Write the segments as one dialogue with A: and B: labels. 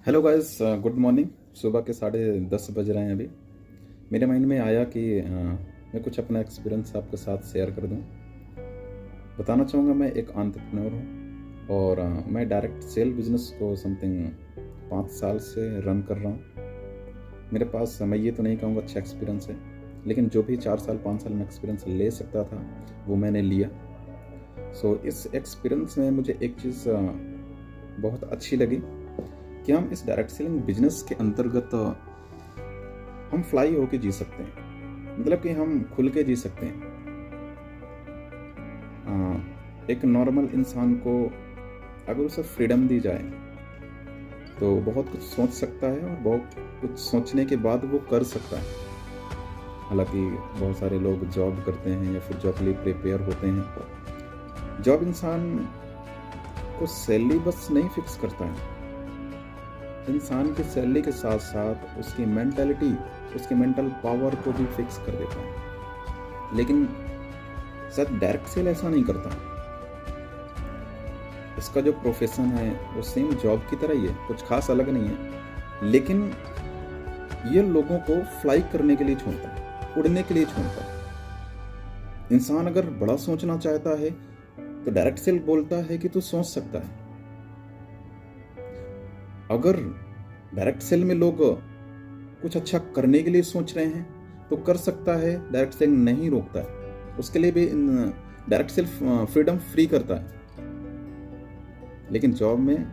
A: Hello guys, good morning. सुबह के 10:30 बज रहे हैं अभी। मेरे माइंड में आया कि मैं कुछ अपना एक्सपीरियंस आपके साथ शेयर कर दूं। बताना चाहूँगा, मैं एक एंटरप्रेन्योर हूं और मैं डायरेक्ट सेल बिजनेस को समथिंग 5 साल से रन कर रहा हूं। मेरे पास, मैं ये तो नहीं कहूँगा अच्छा एक्सपीरियंस है, लेकिन जो भी 4 साल 5 साल में एक्सपीरियंस ले सकता था वो मैंने लिया। इस एक्सपीरियंस में मुझे एक चीज़ बहुत अच्छी लगी कि हम इस डायरेक्ट सेलिंग बिजनेस के अंतर्गत हम फ्लाई होके जी सकते हैं, मतलब कि हम खुल के जी सकते हैं। एक नॉर्मल इंसान को अगर उसे फ्रीडम दी जाए तो बहुत कुछ सोच सकता है और बहुत कुछ सोचने के बाद वो कर सकता है। हालांकि बहुत सारे लोग जॉब करते हैं या फिर जॉब के लिए प्रिपेयर होते हैं। जॉब इंसान को सैलरी बस नहीं फिक्स करता है, इंसान की सैलरी के साथ साथ उसकी मेंटालिटी, उसकी मेंटल पावर को भी फिक्स कर देता है। लेकिन शायद डायरेक्ट सेल ऐसा नहीं करता। इसका जो प्रोफेशन है वो सेम जॉब की तरह ही है, कुछ खास अलग नहीं है, लेकिन ये लोगों को फ्लाई करने के लिए छोड़ता है, उड़ने के लिए छोड़ता है। इंसान अगर बड़ा सोचना चाहता है तो डायरेक्ट सेल बोलता है कि तू सोच सकता है। अगर डायरेक्ट सेल में लोग कुछ अच्छा करने के लिए सोच रहे हैं तो कर सकता है, डायरेक्ट सेल नहीं रोकता है। उसके लिए भी डायरेक्ट सेल फ्रीडम फ्री करता है। लेकिन जॉब में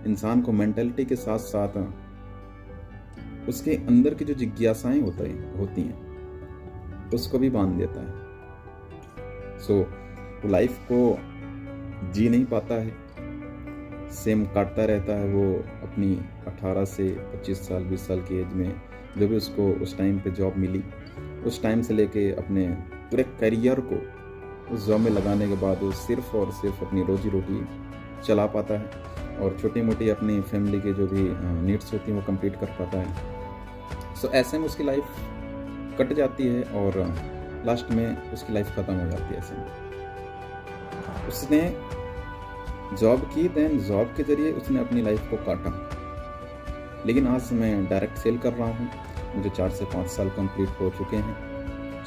A: इंसान को मेंटालिटी के साथ साथ उसके अंदर की जो जिज्ञासाएं होती हैं उसको भी बांध देता है। वो लाइफ को जी नहीं पाता है, सेम काटता रहता है। वो अपनी 18 से 25 साल 20 साल की एज में जो भी उसको उस टाइम पे जॉब मिली, उस टाइम से लेके अपने पूरे करियर को उस जॉब में लगाने के बाद वो सिर्फ और सिर्फ अपनी रोजी रोटी चला पाता है और छोटी मोटी अपनी फैमिली के जो भी नीड्स होती हैं वो कंप्लीट कर पाता है। ऐसे में उसकी लाइफ कट जाती है और लास्ट में उसकी लाइफ ख़त्म हो जाती है। ऐसे में उसने जॉब की, देन जॉब के जरिए उसने अपनी लाइफ को काटा। लेकिन आज मैं डायरेक्ट सेल कर रहा हूँ, मुझे 4 से 5 साल कंप्लीट हो चुके हैं।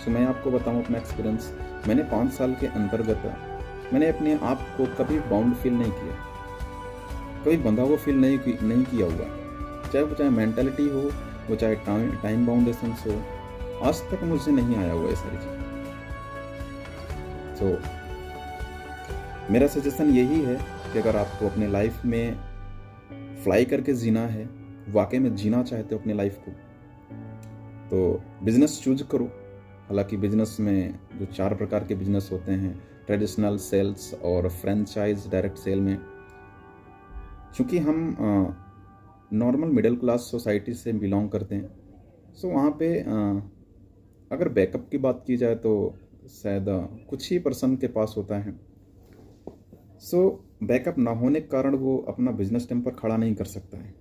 A: मैं आपको बताऊँ अपना एक्सपीरियंस। मैंने 5 साल के अंतर्गत मैंने अपने आप को कभी बाउंड फील नहीं किया, कभी बंधा हुआ फील नहीं किया हुआ। चाहे मेंटालिटी हो, वो चाहे टाइम बाउंडेशन हो, आज तक मुझसे नहीं आया हुआ ये सारी चीज़। मेरा सजेशन यही है कि अगर आपको अपने लाइफ में फ्लाई करके जीना है, वाकई में जीना चाहते हो अपनी लाइफ को, तो बिजनेस चूज करो। हालांकि बिजनेस में जो 4 प्रकार के बिजनेस होते हैं, ट्रेडिशनल, सेल्स और फ्रेंचाइज डायरेक्ट सेल में, चूँकि हम नॉर्मल मिडिल क्लास सोसाइटी से बिलोंग करते हैं, वहाँ पे अगर बैकअप की बात की जाए तो शायद कुछ ही पर्सन के पास होता है। बैकअप ना होने के कारण वो अपना बिजनेस टाइम पर खड़ा नहीं कर सकता है,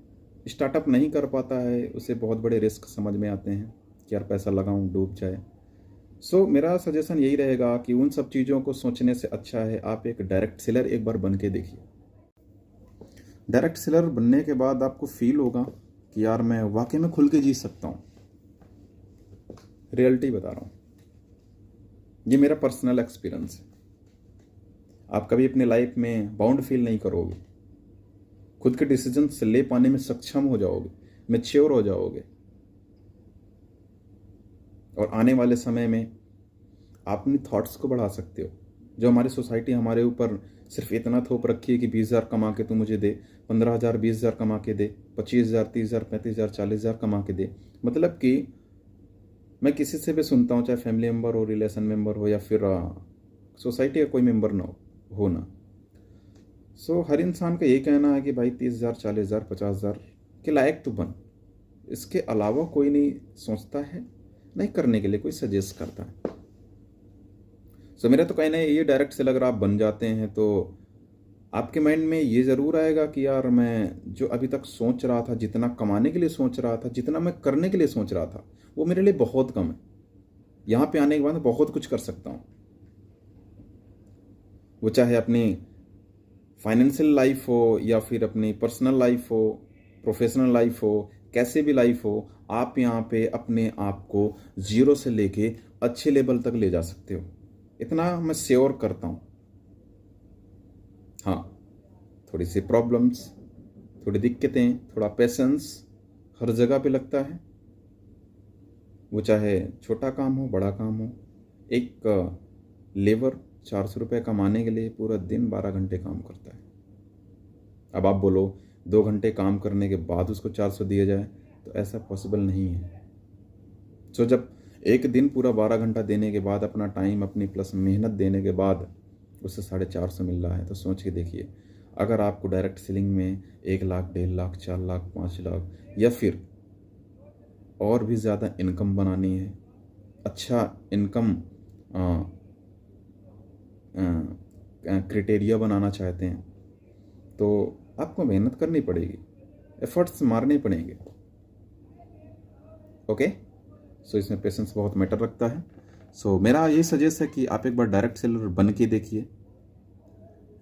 A: स्टार्टअप नहीं कर पाता है। उसे बहुत बड़े रिस्क समझ में आते हैं कि यार पैसा लगाऊं डूब जाए। मेरा सजेशन यही रहेगा कि उन सब चीज़ों को सोचने से अच्छा है आप एक डायरेक्ट सेलर एक बार बन के देखिए। डायरेक्ट सेलर बनने के बाद आपको फील होगा कि यार मैं वाकई में खुल के जी सकता हूँ। रियलिटी बता रहा हूँ, ये मेरा पर्सनल एक्सपीरियंस है। आप कभी अपने लाइफ में बाउंड फील नहीं करोगे, खुद के डिसीजंस ले पाने में सक्षम हो जाओगे, मैच्योर हो जाओगे, और आने वाले समय में आप अपनी थॉट्स को बढ़ा सकते हो। जो हमारी सोसाइटी हमारे ऊपर सिर्फ इतना थोप रखी है कि 20,000 कमा के तू मुझे दे, 15,000 20,000 कमा के दे, 25,000 30,000 35,000 40,000 कमा के दे। मतलब कि मैं किसी से भी सुनता हूँ, चाहे फैमिली मेम्बर हो, रिलेशन मेम्बर हो, या फिर सोसाइटी का कोई मेम्बर ना हो ना, हर इंसान का यही कहना है कि भाई 30,000 40,000 50,000 के लायक तो बन। इसके अलावा कोई नहीं सोचता है, नहीं करने के लिए कोई सजेस्ट करता है। मेरा तो कहना है ये डायरेक्ट सेल अगर आप बन जाते हैं तो आपके माइंड में ये ज़रूर आएगा कि यार मैं जो अभी तक सोच रहा था, जितना कमाने के लिए सोच रहा था, जितना मैं करने के लिए सोच रहा था, वो मेरे लिए बहुत कम है। यहाँ पे आने के बाद बहुत कुछ कर सकता हूँ। वो चाहे अपनी फाइनेंशियल लाइफ हो या फिर अपनी पर्सनल लाइफ हो, प्रोफेशनल लाइफ हो, कैसे भी लाइफ हो, आप यहाँ पे अपने आप को ज़ीरो से लेके अच्छे लेवल तक ले जा सकते हो, इतना मैं श्योर करता हूँ। हाँ, थोड़ी सी प्रॉब्लम्स, थोड़ी दिक्कतें, थोड़ा पेशेंस हर जगह पे लगता है, वो चाहे छोटा काम हो, बड़ा काम हो। एक लेबर 400 रुपये कमाने के लिए पूरा दिन 12 घंटे काम करता है। अब आप बोलो 2 घंटे काम करने के बाद उसको 400 दिया जाए, तो ऐसा पॉसिबल नहीं है। सो जब एक दिन पूरा 12 घंटा देने के बाद, अपना टाइम अपनी प्लस मेहनत देने के बाद उससे 450 मिल रहा है, तो सोच के देखिए, अगर आपको डायरेक्ट सेलिंग में 1 लाख, 1.5 लाख, 4 लाख, 5 लाख या फिर और भी ज़्यादा इनकम बनानी है, अच्छा इनकम क्राइटेरिया बनाना चाहते हैं, तो आपको मेहनत करनी पड़ेगी, एफर्ट्स मारने पड़ेंगे। ओके, सो इसमें पेशेंस बहुत मैटर रखता है। सो मेरा ये सजेस्ट है कि आप एक बार डायरेक्ट सेलर बन के देखिए।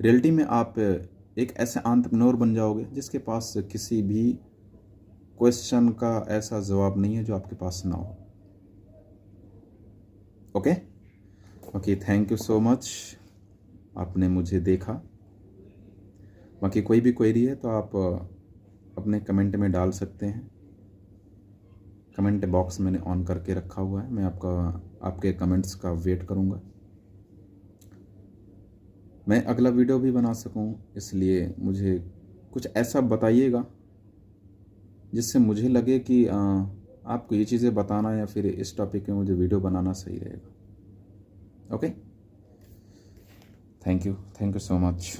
A: रियलिटी में आप एक ऐसे एंटरप्रेन्योर बन जाओगे जिसके पास किसी भी क्वेश्चन का ऐसा जवाब नहीं है जो आपके पास ना हो। Okay okay, thank you so much, आपने मुझे देखा। बाकी कोई भी क्वेरी है तो आप अपने कमेंट में डाल सकते हैं। कमेंट बॉक्स मैंने ऑन करके रखा हुआ है, मैं आपके कमेंट्स का वेट करूंगा। मैं अगला वीडियो भी बना सकूं, इसलिए मुझे कुछ ऐसा बताइएगा जिससे मुझे लगे कि आपको ये चीज़ें बताना या फिर इस टॉपिक में मुझे वीडियो बनाना सही रहेगा। Okay, thank you so much.